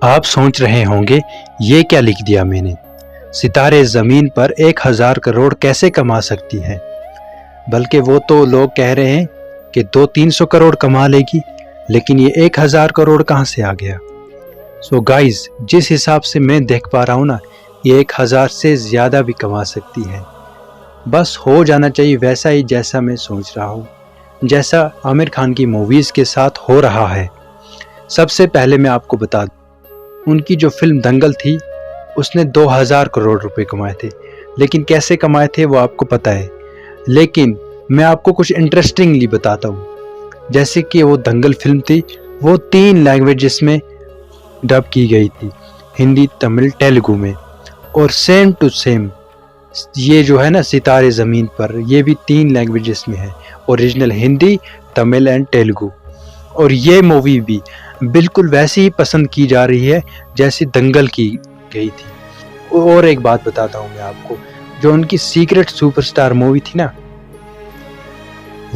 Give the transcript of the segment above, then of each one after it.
आप सोच रहे होंगे ये क्या लिख दिया मैंने। सितारे ज़मीन पर 1000 करोड़ कैसे कमा सकती है। बल्कि वो तो लोग कह रहे हैं कि 200-300 करोड़ कमा लेगी, लेकिन ये 1000 करोड़ कहाँ से आ गया। सो गाइज, जिस हिसाब से मैं देख पा रहा हूँ ना, ये 1000 से ज़्यादा भी कमा सकती है। बस हो जाना चाहिए वैसा ही जैसा मैं सोच रहा हूँ, जैसा आमिर खान की मूवीज़ के साथ हो रहा है। सबसे पहले मैं आपको बता दूँ, उनकी जो फिल्म दंगल थी उसने 2000 करोड़ रुपए कमाए थे, लेकिन कैसे कमाए थे वो आपको पता है। लेकिन मैं आपको कुछ इंटरेस्टिंगली बताता हूँ। जैसे कि वो दंगल फिल्म थी, वो 3 लैंग्वेजेस में डब की गई थी, हिंदी, तमिल, तेलुगु में। और सेम टू सेम ये जो है ना सितारे ज़मीन पर, ये भी 3 लैंग्वेजेस में है, ओरिजिनल हिंदी, तमिल एंड तेलुगु। और ये मूवी भी बिल्कुल वैसी ही पसंद की जा रही है जैसी दंगल की गई थी। और एक बात बताता हूँ मैं आपको, जो उनकी सीक्रेट सुपरस्टार मूवी थी ना,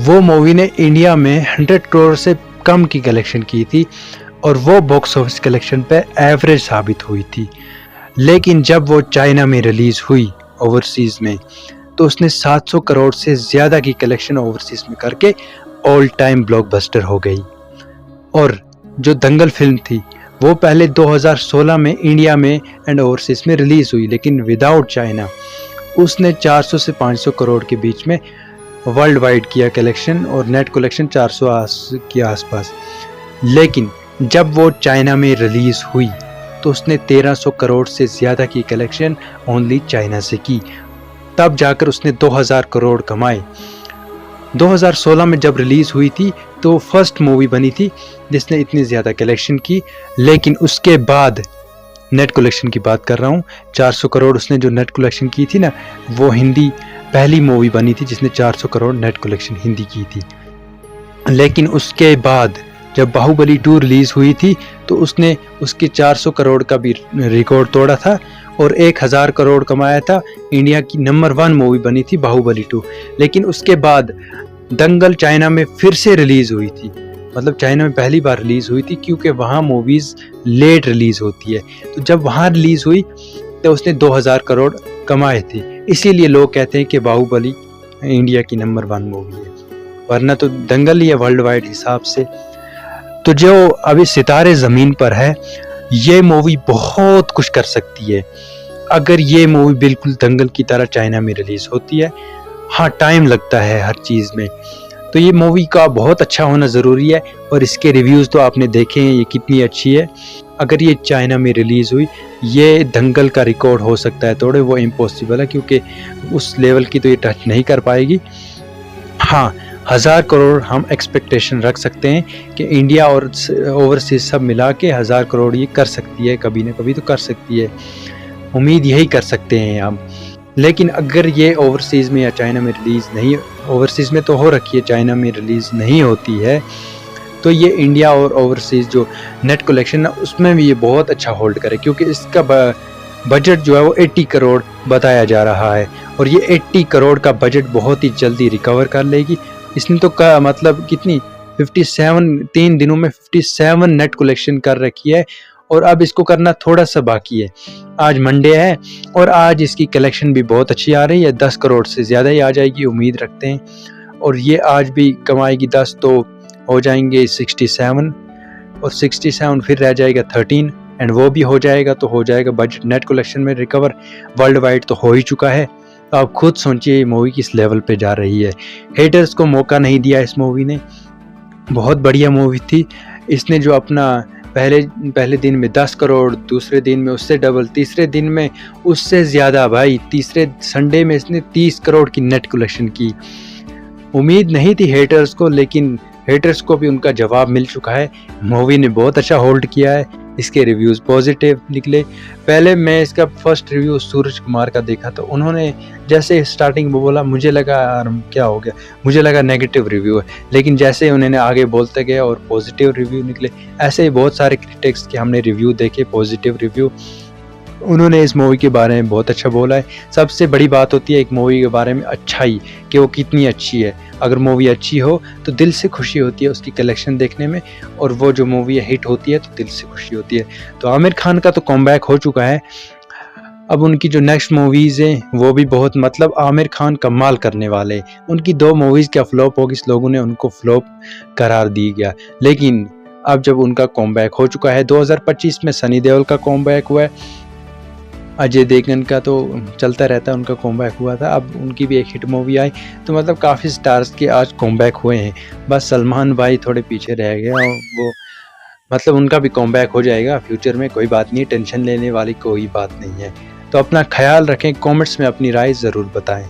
वो मूवी ने इंडिया में 100 करोड़ से कम की कलेक्शन की थी और वो बॉक्स ऑफिस कलेक्शन पे एवरेज साबित हुई थी। लेकिन जब वो चाइना में रिलीज़ हुई ओवरसीज़ में, तो उसने 700 करोड़ से ज़्यादा की कलेक्शन ओवरसीज़ में करके ऑल टाइम ब्लॉकबस्टर हो गई। और जो दंगल फिल्म थी वो पहले 2016 में इंडिया में एंड ओवरसीज़ में रिलीज़ हुई, लेकिन विदाउट चाइना उसने 400 से 500 करोड़ के बीच में वर्ल्ड वाइड किया कलेक्शन, और नेट कलेक्शन 400 के आसपास। लेकिन जब वो चाइना में रिलीज़ हुई तो उसने 1300 करोड़ से ज़्यादा की कलेक्शन ओनली चाइना से की। तब जाकर उसने 2000 करोड़ कमाए। 2016 में जब रिलीज़ हुई थी तो फर्स्ट मूवी बनी थी जिसने इतनी ज़्यादा कलेक्शन की। लेकिन उसके बाद नेट कलेक्शन की बात कर रहा हूँ, 400 करोड़ उसने जो नेट कलेक्शन की थी ना, वो हिंदी पहली मूवी बनी थी जिसने 400 करोड़ नेट कलेक्शन हिंदी की थी। लेकिन उसके बाद जब बाहुबली 2 रिलीज़ हुई थी तो उसने उसके 400 करोड़ का भी रिकॉर्ड तोड़ा था और 1000 करोड़ कमाया था। इंडिया की नंबर 1 मूवी बनी थी बाहुबली 2। लेकिन उसके बाद दंगल चाइना में फिर से रिलीज़ हुई थी, मतलब चाइना में पहली बार रिलीज़ हुई थी, क्योंकि वहाँ मूवीज़ लेट रिलीज़ होती है। तो जब वहाँ रिलीज़ हुई तो उसने 2000 करोड़ कमाए थे। इसीलिए लोग कहते हैं कि बाहुबली इंडिया की नंबर 1 मूवी है, वरना तो दंगल ही है वर्ल्ड वाइड हिसाब से। तो जो अभी सितारे ज़मीन पर है, ये मूवी बहुत कुछ कर सकती है अगर ये मूवी बिल्कुल दंगल की तरह चाइना में रिलीज़ होती है। हाँ, टाइम लगता है हर चीज़ में, तो ये मूवी का बहुत अच्छा होना ज़रूरी है। और इसके रिव्यूज़ तो आपने देखे हैं ये कितनी अच्छी है। अगर ये चाइना में रिलीज़ हुई, ये दंगल का रिकॉर्ड हो सकता है तोड़े, वो इम्पॉसिबल है, क्योंकि उस लेवल की तो ये टच नहीं कर पाएगी। हाँ, 1000 करोड़ हम एक्सपेक्टेशन रख सकते हैं कि इंडिया और ओवरसीज सब मिला के 1000 करोड़ ये कर सकती है, कभी ना कभी तो कर सकती है। उम्मीद यही कर सकते हैं हम। लेकिन अगर ये ओवरसीज़ में या चाइना में रिलीज़ नहीं, ओवरसीज़ में तो हो रखी है, चाइना में रिलीज़ नहीं होती है, तो ये इंडिया और ओवरसीज़ जो नेट कलेक्शन है उसमें भी ये बहुत अच्छा होल्ड करे, क्योंकि इसका बजट जो है वो 80 करोड़ बताया जा रहा है। और ये 80 करोड़ का बजट बहुत ही जल्दी रिकवर कर लेगी। इसने तो मतलब कितनी 57 3 दिनों में 57 नेट कलेक्शन कर रखी है, और अब इसको करना थोड़ा सा बाकी है। आज मंडे है और आज इसकी कलेक्शन भी बहुत अच्छी आ रही है, 10 करोड़ से ज़्यादा ही आ जाएगी उम्मीद रखते हैं। और ये आज भी कमाएगी 10, तो हो जाएंगे 67, और 67 फिर रह जाएगा 13, एंड वो भी हो जाएगा तो हो जाएगा बजट नेट कलेक्शन में रिकवर। वर्ल्ड वाइड तो हो ही चुका है। तो आप खुद सोचिए ये मूवी किस लेवल पे जा रही है। हेटर्स को मौका नहीं दिया इस मूवी ने, बहुत बढ़िया मूवी थी। इसने जो अपना पहले दिन में 10 करोड़, दूसरे दिन में उससे डबल, तीसरे दिन में उससे ज़्यादा, भाई तीसरे संडे में इसने 30 करोड़ की नेट कलेक्शन की। उम्मीद नहीं थी हेटर्स को, लेकिन हेटर्स को भी उनका जवाब मिल चुका है। मूवी ने बहुत अच्छा होल्ड किया है, इसके रिव्यूज़ पॉजिटिव निकले। पहले मैं इसका फर्स्ट रिव्यू सूरज कुमार का देखा तो उन्होंने जैसे स्टार्टिंग में बोला, मुझे लगा यार क्या हो गया, मुझे लगा नेगेटिव रिव्यू है। लेकिन जैसे उन्होंने आगे बोलते गए और पॉजिटिव रिव्यू निकले, ऐसे ही बहुत सारे क्रिटिक्स के हमने रिव्यू देखे, पॉजिटिव रिव्यू। उन्होंने इस मूवी के बारे में बहुत अच्छा बोला है। सबसे बड़ी बात होती है एक मूवी के बारे में अच्छाई, कि वो कितनी अच्छी है। अगर मूवी अच्छी हो तो दिल से खुशी होती है उसकी कलेक्शन देखने में, और वो जो मूवी हिट होती है तो दिल से खुशी होती है। तो आमिर खान का तो कमबैक हो चुका है, अब उनकी जो नेक्स्ट मूवीज़ हैं वो भी बहुत मतलब आमिर खान कमाल करने वाले हैं। उनकी 2 मूवीज़ क्या फ्लॉप होगी, इस लोगों ने उनको फ्लॉप करार दी गया। लेकिन अब जब उनका कमबैक हो चुका है, 2025 में सनी देओल का कमबैक हुआ है, अजय देवगन का तो चलता रहता है, उनका कमबैक हुआ था, अब उनकी भी एक हिट मूवी आई। तो मतलब काफ़ी स्टार्स के आज कमबैक हुए हैं। बस सलमान भाई थोड़े पीछे रह गए, और वो मतलब उनका भी कमबैक हो जाएगा फ्यूचर में, कोई बात नहीं, टेंशन लेने वाली कोई बात नहीं है। तो अपना ख्याल रखें, कमेंट्स में अपनी राय ज़रूर बताएं।